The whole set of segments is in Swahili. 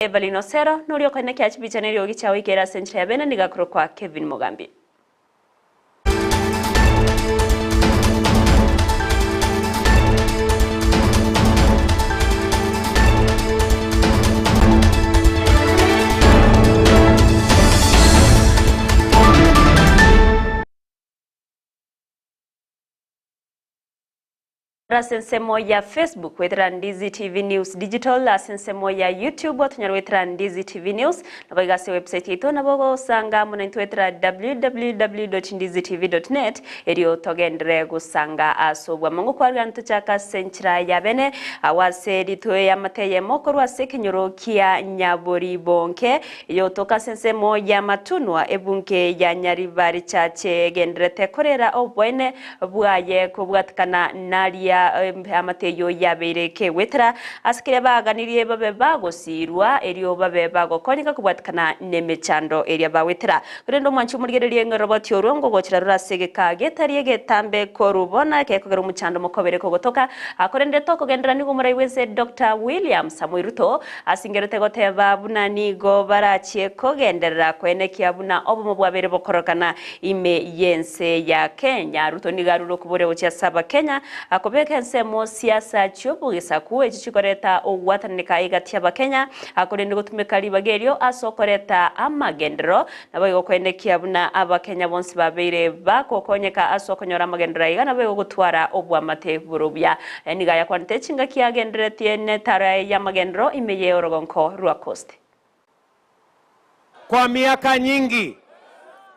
Evelyn Osero nurio kone kya chibichane ryogi chawi kera senchya bena nigakro kwa Kevin Mugambi. Sensemo ya Facebook wetra Ndizi TV News Digital, sensemo ya YouTube watunyara wetra Ndizi TV News, nabagase website ito nabogo usanga muna wetra www.ndizitv.net eriyo togendere gusanga asobwa mungu kwa gantu chaka senchira ya bene awase ditwe ya mateye mokorwa sekinyoro kia nyabori bonke iyo toka sensemo ya matunwa ebunke ya nyaribari chache gendere tekorera obwene bwaye kubwatkana naria amateyo yabereke wetra asikire baganiriye babe bagosirwa eriyo babe bagokonika kubwatkana nemechando eria bawetra kurendo mwanchu murigereriye ngoroboti orongo gokira rurasegeka getariye getambe korubona kekogera umuchando mukobere kogotoka akorende toko gendera nigo murayiweze Dr. William Samuel Ruto asingerete goteba bunani go barachie kogenderera kwenekia buna obumo bwabere bokorokana ime yense ya Kenya Ruto nigaruro kubore ucha saba Kenya akobeka nsemo siasa cyobugisa kuwe chikoreta ogwatanika igati ya Kenya akorende gutumika libagerio asokoreta amagendero nabayo kwenekia buna abakenya bonsi babere bakokonyeka asokonyora amagendero igana bayo gutwara obwamate burubya nigaya kwante chinga kiagenderetie netara ya magendero imeye orogonko rwa coast. Kwa miaka nyingi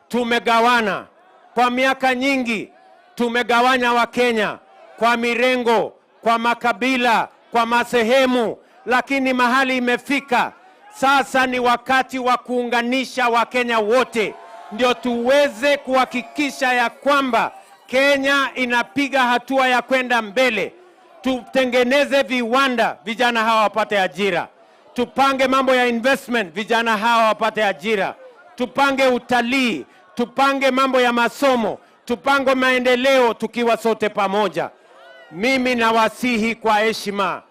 tumegawana, kwa miaka nyingi tumegawanya Wakenya kwa mirengo, kwa makabila, kwa masehemu, lakini mahali imefika sasa ni wakati wa kuunganisha Wakenya wote ndio tuweze kuhakikisha ya kwamba Kenya inapiga hatua ya kwenda mbele. Tutengeneze viwanda, vijana hawa wapate ajira. Tupange mambo ya investment, vijana hawa wapate ajira. Tupange utalii, tupange mambo ya masomo, tupange maendeleo tukiwa sote pamoja. Mimi nawasihi kwa heshima,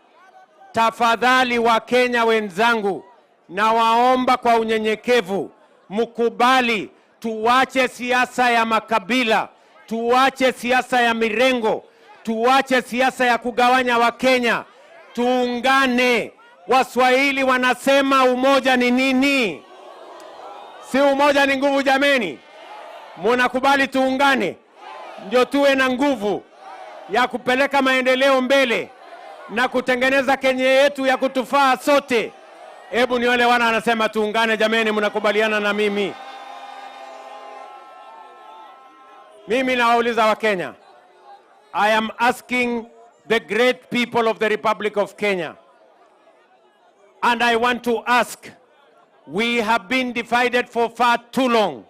tafadhali Wakenya wenzangu, na waomba kwa unyenyekevu, mkubali tuwache siasa ya makabila, tuwache siasa ya mirengo, tuwache siasa ya kugawanya Wakenya, tuungane. Waswahili wanasema umoja ni nini? Si umoja ni nguvu jameni? Mnakubali tuungane ndio tuwe na nguvu ya kupeleka maendeleo mbele na kutengeneza Kenya yetu ya kutufaa sote. Hebu ni wale wana anasema tuungane jameni, mnakubaliana na mimi? Mimi nawauliza Wakenya, I am asking the great people of the Republic of Kenya, and I want to ask, we have been divided for far too long.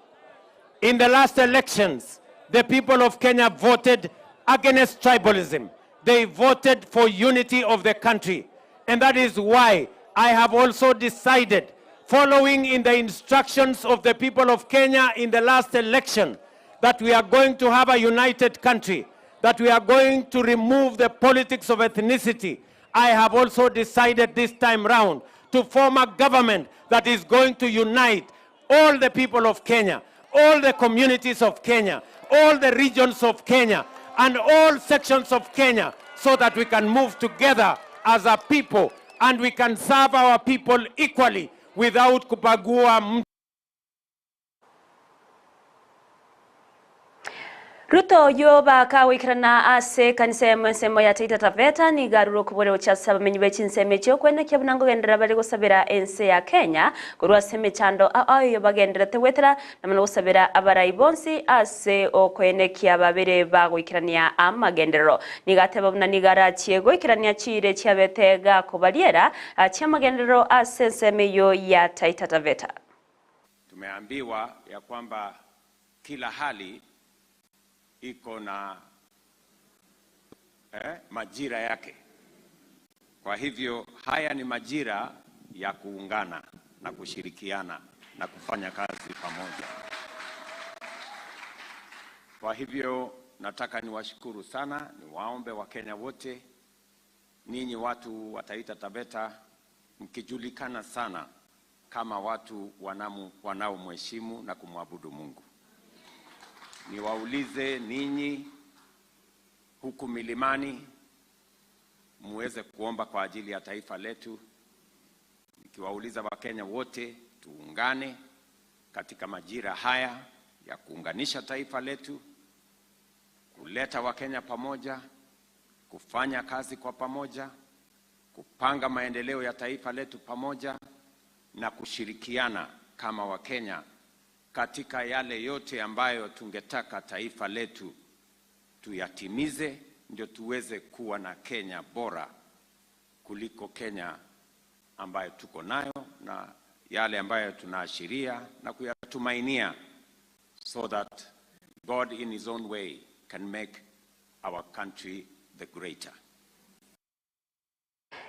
In the last elections, the people of Kenya voted against tribalism. They voted for unity of the country. And that is why I have also decided, following in the instructions of the people of Kenya in the last election, that we are going to have a united country, that we are going to remove the politics of ethnicity. I have also decided this time round to form a government that is going to unite all the people of Kenya, all the communities of Kenya, all the regions of Kenya, and all sections of Kenya, so that we can move together as a people and we can serve our people equally without kubagua mtu. Ruto yoba kawikirana ase kanise msemo ya Taita Taveta ni garuro kubore uchasa bamenyi bechinseme cyo kwene kyabunango gendera bari gusabira ense ya Kenya kurwa seme chando ayo bagendera tewetra namana gusabira abarayibonsi ase okwene kyababere bagwikirania amagendero nigateba buna nigara chiego ikirania chire cyabetega kubaliera cyamagendero ase nseme yo ya Taita Taveta. Tumeambiwa ya kwamba kila hali iko na majira yake. Kwa hivyo haya ni majira ya kuungana na kushirikiana na kufanya kazi pamoja. Kwa hivyo nataka niwashukuru sana, niwaombe Wakenya wote, ninyi watu wa Taita Taveta, mkijulikana sana kama watu wanaomheshimu na kumwabudu Mungu. Niwaulize ninyi huku milimani muweze kuomba kwa ajili ya taifa letu. Nikiwauliza Wakenya wote tuungane katika majira haya ya kuunganisha taifa letu, kuleta Wakenya pamoja, kufanya kazi kwa pamoja, kupanga maendeleo ya taifa letu pamoja na kushirikiana kama Wakenya katika yale yote ambayo tungetaka taifa letu tuyatimize, ndio tuweze kuwa na Kenya bora kuliko Kenya ambayo tuko nayo na yale ambayo tunaashiria na kuyatumainia, so that God in his own way can make our country the greater.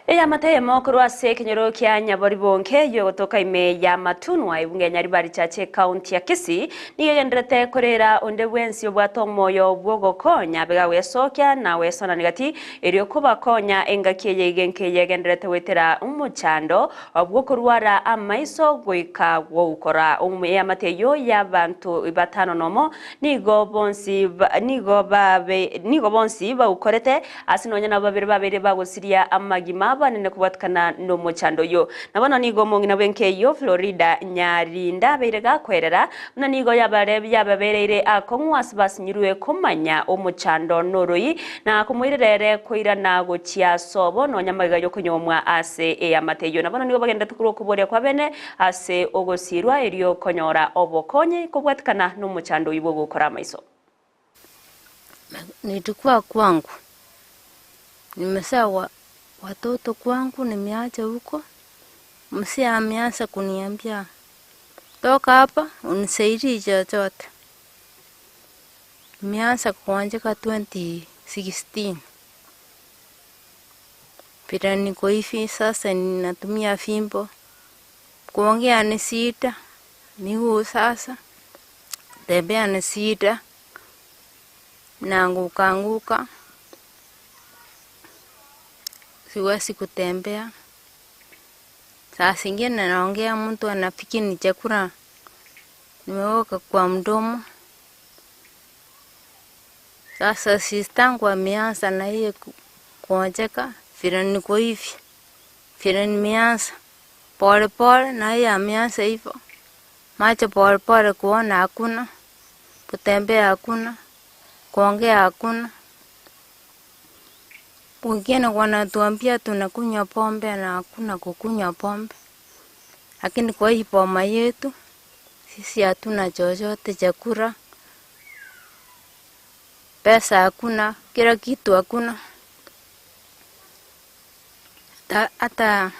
Eya mateye mokuru ase kinyoro kya Nyaboribonke yogotoka ime ya Matunwa ibunge Nyaribari chache county ya Kisii nigendrete korera onde bwensi obwatomoyo bwogokonya bega wesokya na wesona nigati erio kubakonya engakiye igenke yegendrete wetera umuchando obwokurwara amaiso goika gwokora ya mateyo ya bantu batano nomo nigo bonsi ba ukorete asinonya na babiri bagusiria amagima banene kubatkana no muchando yo nabona nigo mongina bwenke yo Florida Nyarinda berega kwerera na nigo yababerere akongwas basinyirwe kumanya omuchando noroi na kumwirere koira na gochia sobo no nyamaga yo kunyomwa ase ya mateyo nabona nigo bagenda tukuro kuboria kwa bene ase ogosirwa erio konyora obokonye kubwatkana no muchando ibo gukora maiso. Nilikuwa kwangu nimesawa watoto kwangu nimeacha huko, mzee ameanza kuniambia toka hapa unisaidie chochote. Nimeanza kuanzika 2016. Pira niko hivi sasa ninatumia fimbo. Kuongea ni shida, miguu sasa. Tembea ni shida. Naanguka. Siwezi kutembea. Saa zingine naongea mtu anafikiri ni chakula nimeweka kwa mdomo. Sasa sistangu ameanza na yeye kuonjeka vile niko hivi. Vile nimeanza pole na yeye ameanza hivyo. Macho pole kuona hakuna, kutembea hakuna, kuongea hakuna. Wengine wanatuambia tunakunywa pombe na hakuna kukunywa pombe. Lakini kwa hii boma yetu sisi hatuna chochote chakula. Pesa hakuna, kila kitu hakuna. Hata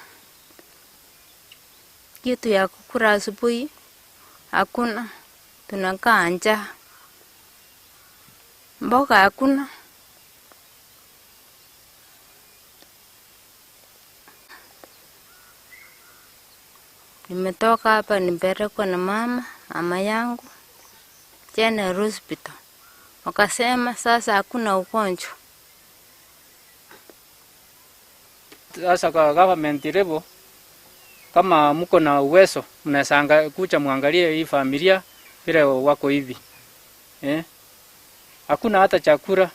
kitu ya kukula asubuhi hakuna. Tunakaa njaa. Mboga hakuna. Nimetoka hapa nipelekwa na mama yangu General Hospital. Wakasema sasa hakuna ugonjwa. Sasa kwa government level kama mko na uwezo mnaweza kuja muangalie hii familia vile wako hivi. Hakuna hata chakula.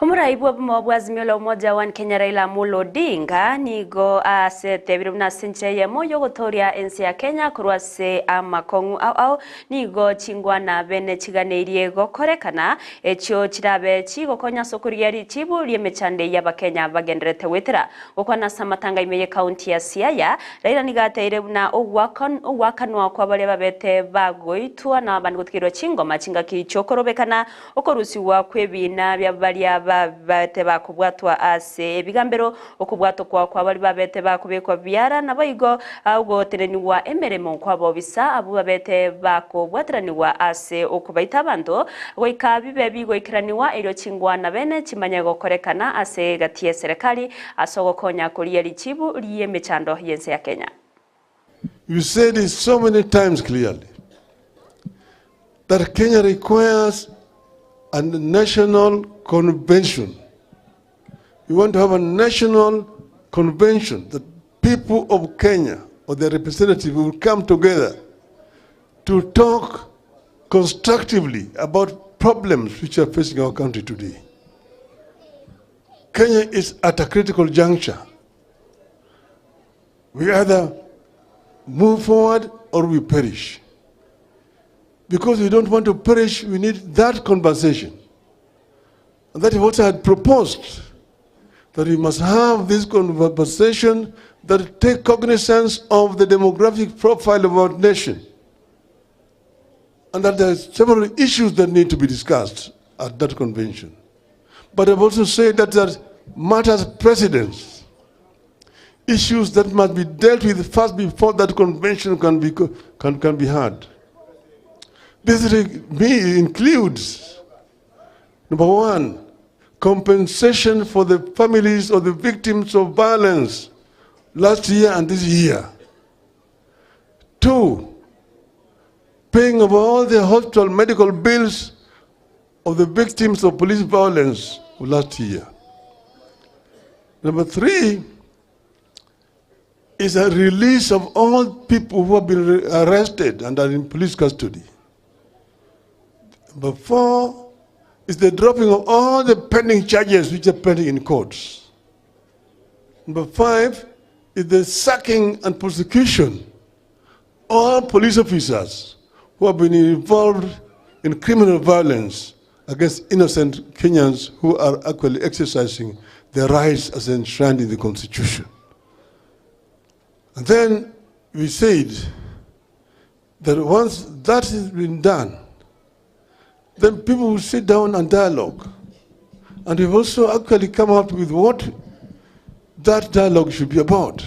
Umuraibu mwabwazimio la umoja wa Kenya Raila Amolo Odinga nigo asete birumna senche moyo gotoria ensi ya Kenya kurwase amakongu au nigo chingwa na bene chiganeirie gokorekana echo chirabe chigokonya sokuriari chibu liemechande ya bakenya bagendrete wetera gokwana samatanga imeye county ya Siaya Raila nigateire na ogwakanwa kwa bale babete bagoitwa na bangotkiro chingoma chinga kichokorobekana okorusiwa kwebina bya balia babete bakubwatwa ase ebigambero okubwato kwa bali babete bakubekwa byara nabayigo ahubwo tereniwa emeremo kwabo bisa abo babete bakubwatraniwa ase okubaita abantu goika bibe bigoikiraniwa ero chingwa na bene chimanya gokorekana ase gatie serikali asogokonya kuria lichibu liemechando yense ya Kenya. You said it so many times clearly that Kenya requires a national convention we want to have a national convention that people of Kenya or their representatives will come together to talk constructively about problems which are facing our country today. Kenya is at a critical juncture. We either move forward or we perish. Because we don't want to perish, we need that conversation. And that is what I had proposed, that we must have this conversation that take cognizance of the demographic profile of our nation. And that there are several issues that need to be discussed at that convention. But I've also said that there matters precedence, issues that must be dealt with first before that convention can be had. This includes, number one, compensation for the families of the victims of violence last year and this year. 2, paying of all the hospital medical bills of the victims of police violence of last year. Number 3 is a release of all people who have been arrested and are in police custody. Number 4 is the dropping of all the pending charges which are pending in courts. Number 5 is the sacking and prosecution of all police officers who have been involved in criminal violence against innocent Kenyans who are actually exercising their rights as enshrined in the Constitution. And then we said that once that has been done, then people will sit down and dialogue. And we've also actually come up with what that dialogue should be about.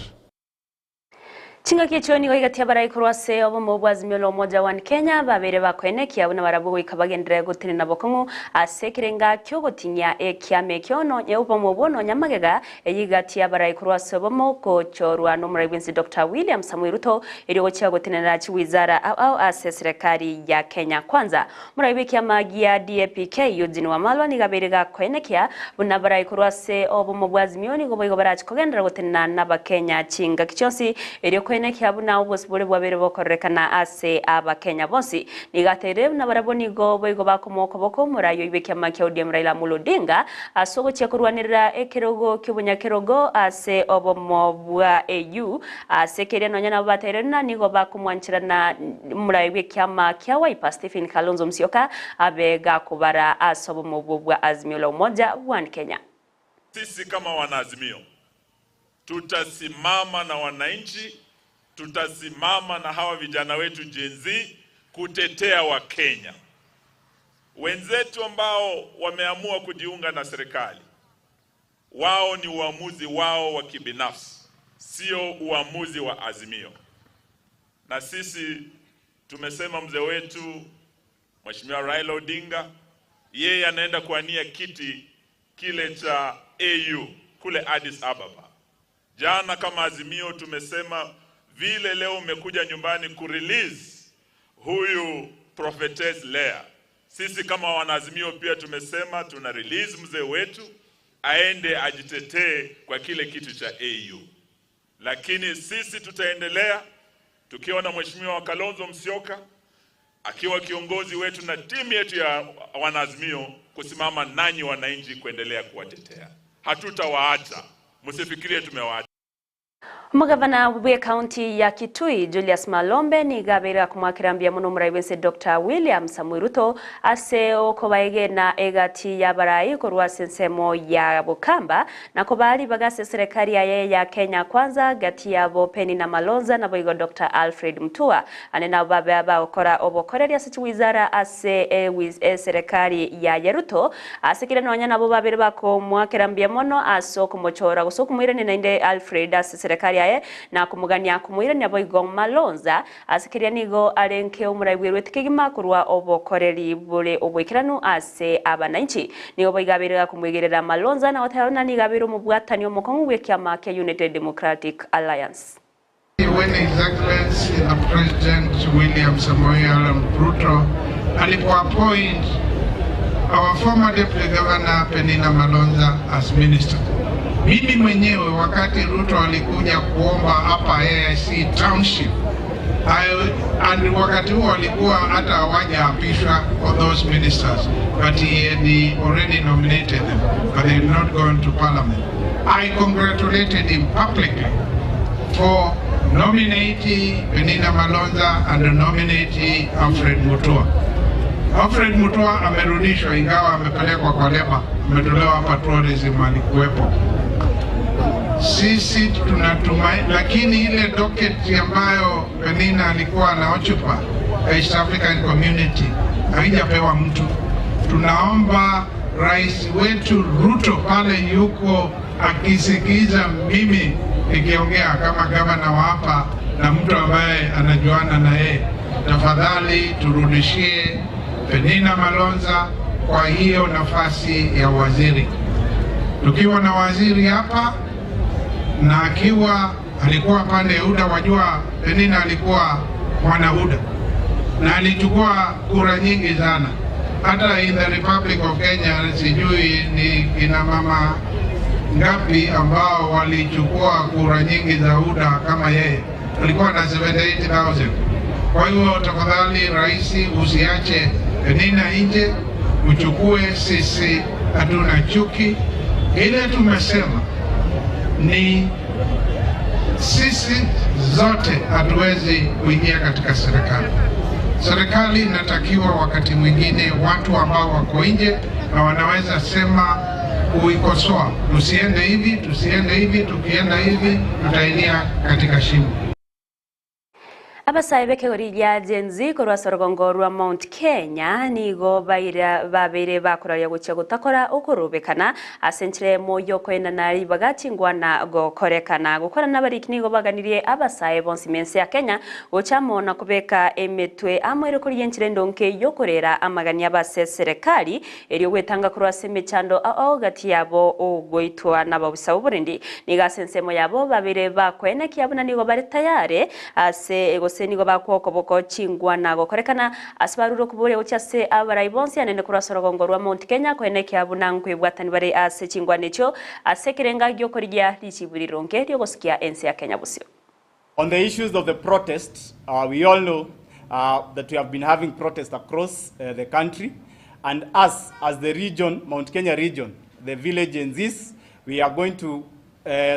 Chinga kichoni kwa igatia bara ikurwase obo mubwazimio lo moja wa Kenya babere bakwenekia buna barabu ikabagendere gutini na bokongu asekirenga kyo gotinya ekiame kyono nyeupo mubono nyamagega eyigatia bara ikurwase obo moko chorwa no murabinzi Dr. William Samoei Ruto iri gochia gutini na chiwizara au ase serikali ya Kenya kwanza murabiki ya magia DAPK Eugene Wamalwa ni gaberega kwenekia buna bara ikurwase obo mubwazimio ni gobo bara chikogendera gutini na Bakenya chinga kichonsi iri kwene kiabuna obosbore bwabere bokorekana ase aba Kenya bonsi nigatere na baraboni go boigo bakomoko boko murayo ibeke makya ODM Raila Amolo Odinga asogo chekurwanira ekerogo kibunyakerogo ase obomobwa EU ase kere nonyana baterena nigo bakumwanchirana murayo ibeke makya Wiper Stephen Kalonzo Musyoka abega kubara asobomobwa Azimio la Umoja wa Kenya. Sisi kama wanaazimio tutasimama na wananchi, tutasimama na hawa vijana wetu Gen Z kutetea wa Kenya. Wenzetu ambao wameamua kujiunga na serikali, wao ni uamuzi wao wa kibinafsi, sio uamuzi wa Azimio. Na sisi tumesema mzee wetu Mheshimiwa Raila Odinga, yeye anaenda kuania kiti kile cha AU kule Addis Ababa. Jana kama Azimio tumesema vile leo umekuja nyumbani kurelease huyu Prophetess Leah. Sisi kama wanaazimio pia tumesema tuna release mzee wetu aende ajitetee kwa kile kitu cha AU. Lakini sisi tutaendelea tukiwa na Mheshimiwa Kalonzo Musyoka akiwa kiongozi wetu na timu yetu ya wanaazimio kusimama nanyi wananchi kuendelea kuwatetea. Hatutawaacha. Msifikirie tumewaacha. Mugavana wa kaunti ya Kitui Julius Malombe ni gabira kumwakirambia muno murayibense Dr. William Samoei Ruto ase okobaige na egati ya barai korwa sensemo ya Bukamba na kobali bagase serikali ya Kenya kwanza gati ya Penny Namalonza na boigo Dr. Alfred Mutua anena baba okora obokoreri ase wizara ase serikali ya Ruto ase kile nonya nabo babere bako mwakirambia muno aso kumochora gusoku mwirene na inde Alfred ase serikali na kumugania kumwira ni aboigo Malonza asikiria nigo arenke umurayibwirwe tikigima kurwa obokoreri bure obwekiranu ase abananchi ni oboigabirira kumwegerera Malonza na watayona ni gabiro mubwatani omukongu wekyama ke United Democratic Alliance. When His Excellency the President William Samoei Ruto alipoappoint our former Deputy Governor Penny Namalonza as Minister, Mimi mwenyewe wakati Ruto alikuja kuomba hapa AIC Township, wakati huo alikuwa hata hawajaapishwa for those ministers, but he had already nominated them, but they had not gone to parliament. I congratulated him publicly for nominating Penina Malonza and nominating Alfred Mutua. Alfred Mutua amerudishwa, ingawa amepelekwa kwa leba, ametolewa hapa tourism alikuwepo. Sisi tunatumai, lakini ile docket ambayo Penina alikuwa anaochupa East African Community haijapewa mtu. Tunaomba rais wetu Ruto pale yuko akisikiza mimi nikiongea kama gavana wa hapa na mtu ambaye anajuana na yeye, tafadhali turudishie Penina Malonza kwa hiyo nafasi ya waziri. Tukiwa na waziri hapa na akiwa alikuwa pande UDA, wajua Penina alikuwa mwana UDA na alichukua kura nyingi sana. Hata in the Republic of Kenya sijui ni kina mama ngapi ambao walichukua kura nyingi za UDA kama yeye. Alikuwa na 78,000. Kwa hiyo tafadhali rais, usiache Penina nje, uchukue. Sisi hatuna chuki. Ile tumesema ni sisi zote hatuwezi kuingia katika serikali. Serikali inatakiwa wakati mwingine watu ambao wako nje na wanaweza sema kuikosoa, tusiende hivi, tusiende hivi, tukienda hivi tutaingia katika shimo. Abasabe kegoria Gen Z korwa sorogongo rwa Mount Kenya nigo babire bakuraria gucha gutakora ukurubekana asenchire moyo kwena nari bagachingwa na gokorekana gukora nabariki nigo baganirie abasabe bonsi mense ya Kenya guchamona kubeka emetwe amwere kuri yenchire ndonke yokorera amagania base serikali eri gwetanga kurwa semechando ao gati yabo ugoitwa nababusa uburundi niga sensemo yabo babire bakwene kiabuna nigo bari tayare ase nigo bakoko boko chingwa na gokorekana asbaruro kubure uchase abarai bonsi anene kurasorogongo rwa Mount Kenya kwene kiabuna nkwibwatani bare ase chingwa necho asekirenga gyo korigia lichiburironke ryo gosikia ensi ya Kenya busio. On the issues of the protests, we all know that we have been having protests across the country, and us as the region, Mount Kenya region, the village Gen Zs, we are going to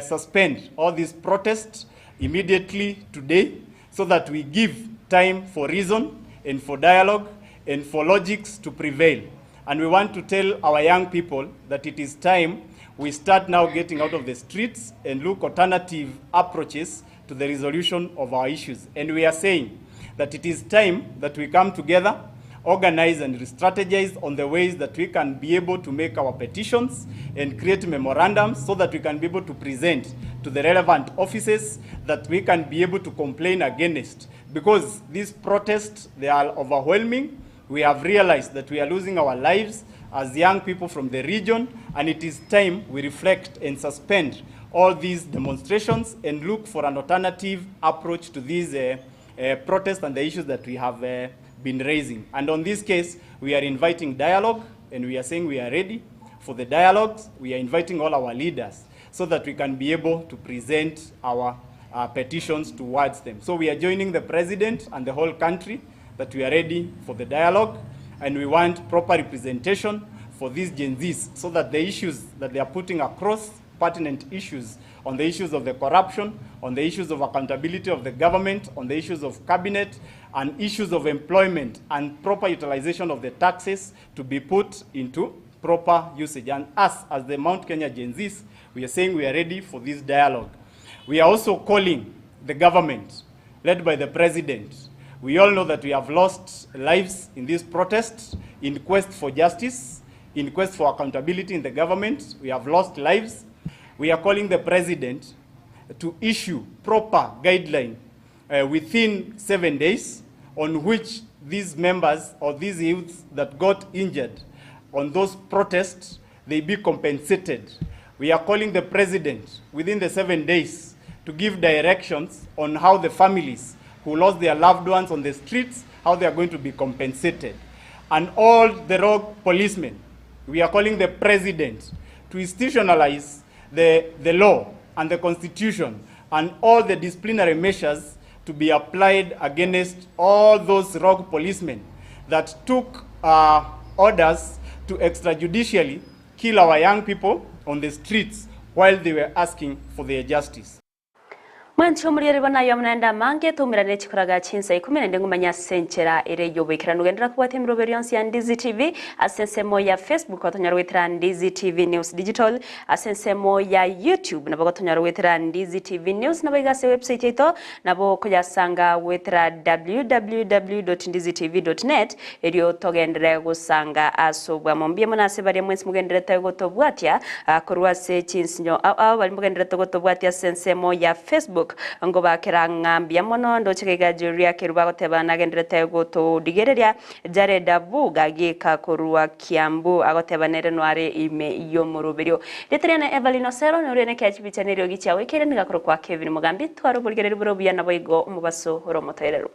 suspend all these protests immediately today, so that we give time for reason and for dialogue and for logics to prevail. And we want to tell our young people that it is time we start now getting out of the streets and look alternative approaches to the resolution of our issues. And we are saying that it is time that we come together, organize and strategize on the ways that we can be able to make our petitions and create memorandums so that we can be able to present to the relevant offices that we can be able to complain against. Because these protests, they are overwhelming. We have realized that we are losing our lives as young people from the region, and it is time we reflect and suspend all these demonstrations and look for an alternative approach to these protests and the issues that we have been raising. And on this case, we are inviting dialogue, and we are saying we are ready for the dialogues. We are inviting all our leaders so that we can be able to present our petitions towards them. So we are joining the president and the whole country that we are ready for the dialogue, and we want proper representation for these Gen Zs so that the issues that they are putting across, pertinent issues on the issues of the corruption, on the issues of accountability of the government, on the issues of cabinet, and issues of employment and proper utilization of the taxes to be put into proper usage. And us, as the Mount Kenya Gen Zs, we are saying we are ready for this dialogue. We are also calling the government, led by the president. We all know that we have lost lives in these protests, in quest for justice, in quest for accountability in the government. We have lost lives. We are calling the president to issue proper guideline within 7 days on which these members or these youths that got injured on those protests, they be compensated. We are calling the president within the 7 days to give directions on how the families who lost their loved ones on the streets, how they are going to be compensated. And all the rogue policemen, we are calling the president to institutionalize the law and the constitution and all the disciplinary measures to be applied against all those rogue policemen that took orders to extrajudicially kill our young people on the streets while they were asking for their justice. Mwancho muriere bana yomnenda mange tumirane chikuraga chinsa 10 ngumanya senchera ere yobekera nugendera kubate mirobero yonsi ya Ndizi TV asensemo ya Facebook otonyarwetera Ndizi TV News Digital asensemo ya YouTube nabo otonyarwetera Ndizi TV News nabo igase website ito nabo kujasanga wetera www.ndizitv.net eryo togendere gusanga asobwa mombie munase bari mwensi mugendere tego tobwatia kurwase chinsinyo au bali mugendere tego tobwatia sensemo ya Facebook ngo bakera ngambia mono ndo chikega juria keruba gotebana nagenderete goto digereria jare dabuga gika kurua Kiambu agotebanere noare ime yo muruberio letrena Evelyn Osero norene kyachibichanerio gichawe kere ngakoro kwa Kevin Mugambi twaro bulgereri burobuya naboigo umubaso romoterero